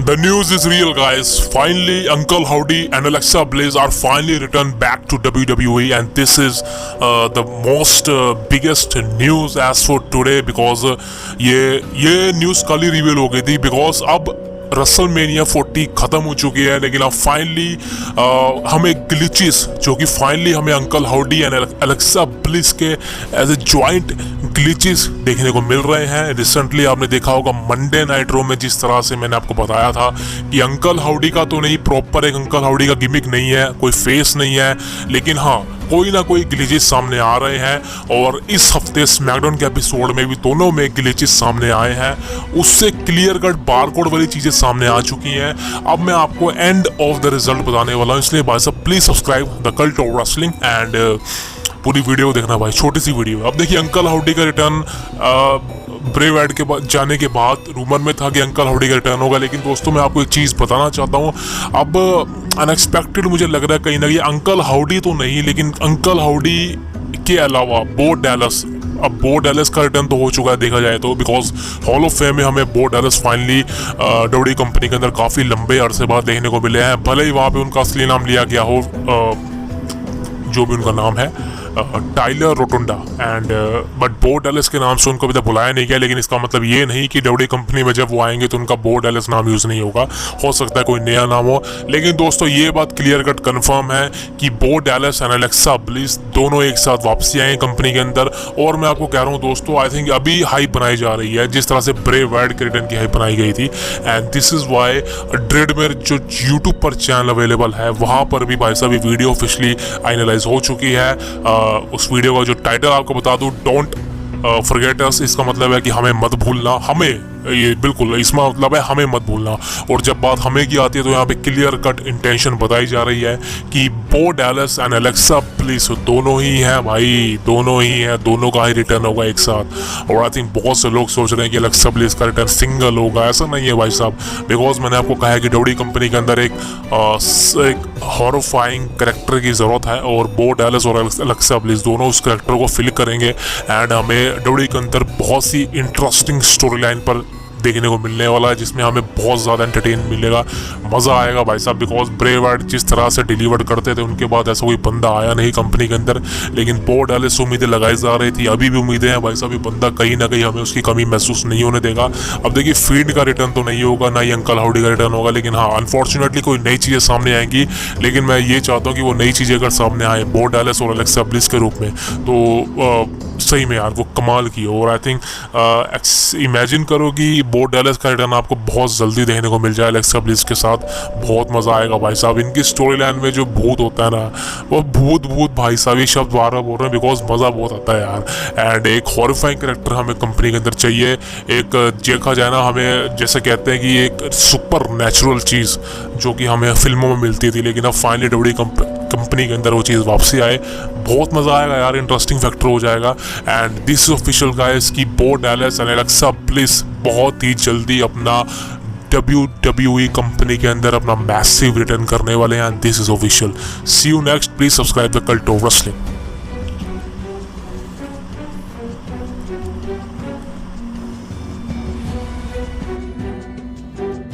The news is real, guys. Finally, Uncle Howdy and Alexa Bliss are finally returned back to WWE, and this is the most biggest news as for today because ये news कल ही reveal हो गई थी because अब WrestleMania 40 ख़त्म हो चुकी है, लेकिन अब फाइनली हमें ग्लिचेस जो कि फाइनली हमें uncle howdy and Alexa bliss के एज ए जॉइंट ग्लिचेस देखने को मिल रहे हैं। रिसेंटली आपने देखा होगा मंडे नाइट रो में जिस तरह से मैंने आपको बताया था कि अंकल हाउडी का तो नहीं, प्रॉपर एक अंकल हाउडी का गिमिक नहीं है, कोई फेस नहीं है, लेकिन हाँ कोई ना कोई ग्लिचेस सामने आ रहे हैं। और इस हफ्ते स्मैकडाउन के एपिसोड में भी दोनों में ग्लिचेस सामने आए हैं, उससे क्लियर कट बारकोड वाली चीज़ें सामने आ चुकी हैं। अब मैं आपको एंड ऑफ द रिजल्ट बताने वाला हूँ, इसलिए भाई साहब please subscribe the cult of wrestling and पूरी वीडियो देखना भाई, छोटी सी वीडियो। अब देखिए अंकल हाउडी का रिटर्न ब्रे वाइट के बाद जाने के बाद रूमर में था कि अंकल हाउडी का रिटर्न होगा, लेकिन दोस्तों मैं आपको एक चीज़ बताना चाहता हूँ, अब अनएक्सपेक्टेड मुझे लग रहा है कहीं ना कहीं अंकल हाउडी तो नहीं, लेकिन अंकल हाउडी के अलावा बो डैलस, अब बो डैलस का रिटर्न तो हो चुका है देखा जाए तो, बिकॉज हॉल ऑफ फेम में हमें बो डैलस फाइनली डब्ल्यूडब्ल्यूई कंपनी के अंदर काफ़ी लंबे अरसे बाद देखने को मिले हैं। भले ही वहाँ पे उनका असली नाम लिया गया हो, जो भी उनका नाम है टाइलर रोटुंडा एंड बट बो डैलस के नाम से उनको अभी तक बुलाया नहीं गया, लेकिन इसका मतलब ये नहीं कि डब्ल्यूडब्ल्यूई कंपनी में जब वो आएंगे तो उनका बो डैलस नाम यूज़ नहीं होगा, हो सकता है कोई नया नाम हो। लेकिन दोस्तों ये बात क्लियर कट कंफर्म है कि बो डैलस एंड एलेक्सा ब्लिस दोनों एक साथ वापसी आए कंपनी के अंदर। और मैं आपको कह रहा हूँ दोस्तों, आई थिंक अभी हाइप बनाई जा रही है जिस तरह से ब्रे वाइट के रिटर्न की हाइप बनाई गई थी, and this is why dread में जो यूट्यूब पर चैनल अवेलेबल है वहाँ पर भी भाई साहब ये वीडियो ऑफिशियली फाइनलाइज हो चुकी है। उस वीडियो का जो टाइटल आपको बता दूं, डोंट फॉरगेट अस, इसका मतलब है कि हमें मत भूलना, हमें, ये बिल्कुल इसका मतलब है हमें मत भूलना। और जब बात हमें की आती है तो यहाँ पे क्लियर कट इंटेंशन बताई जा रही है कि बो डैलस एंड एलेक्सा ब्लिस दोनों ही हैं भाई, दोनों ही हैं, दोनों का ही रिटर्न होगा एक साथ। और आई थिंक बहुत से लोग सोच रहे हैं कि एलेक्सा ब्लिस का रिटर्न सिंगल होगा, ऐसा नहीं है भाई साहब, बिकॉज मैंने आपको कहा है कि डब्ल्यूडब्ल्यूई कंपनी के अंदर एक हॉरिफाइंग कैरेक्टर की ज़रूरत है, और बो डैलस और एलेक्सा ब्लिस दोनों उस कैरेक्टर को फिल करेंगे, एंड हमें डब्ल्यूडब्ल्यूई के अंदर बहुत सी इंटरेस्टिंग स्टोरी लाइन पर देखने को मिलने वाला है, जिसमें हमें बहुत ज़्यादा एंटरटेन मिलेगा, मज़ा आएगा भाई साहब। बिकॉज ब्रे वाइट जिस तरह से डिलीवर करते थे उनके बाद ऐसा कोई बंदा आया नहीं कंपनी के अंदर, लेकिन बो डैलस से उम्मीदें लगाई जा रही थी, अभी भी उम्मीदें हैं भाई साहब, ये बंदा कहीं ना कहीं हमें उसकी कमी महसूस नहीं होने देगा। अब देखिए फीड का रिटर्न तो नहीं होगा, ना ही अंकल हाउडी का रिटर्न होगा, लेकिन हाँ अनफॉर्चुनेटली कोई नई चीज़ें सामने आएंगी, लेकिन मैं ये चाहता हूँ कि वो नई चीज़ें अगर सामने आए बो डैलस और एलेक्सा ब्लिस के रूप में, तो सही में यार वो कमाल की। और आई थिंक इमेजिन करो कि बो डैलस का रिटर्न आपको बहुत जल्दी देखने को मिल जाए एलेक्सा ब्लिस के साथ, बहुत मज़ा आएगा भाई साहब। इनकी स्टोरी लाइन में जो भूत होता है ना, वो भूत भाई साहब, ये शब्द बार बार बोल रहे हैं बिकॉज मज़ा बहुत आता है यार। एंड एक हॉरिफाइंग कैरेक्टर हमें कंपनी के अंदर चाहिए, एक देखा जाए ना, हमें जैसे कहते हैं कि एक सुपर नेचुरल चीज़ जो कि हमें फिल्मों में मिलती थी, लेकिन अब फाइनली डब्ल्यूडब्ल्यूई कंपनी के अंदर वो चीज़ वापसी आए, बहुत मज़ा आएगा यार, इंटरेस्टिंग फैक्टर हो जाएगा। And this is official guys कि बो डैलस एंड एलेक्सा ब्लिस बहुत ही जल्दी अपना WWE कंपनी के अंदर अपना मैसिव रिटर्न करने वाले हैं, this is official. See you next, please subscribe the cult of wrestling.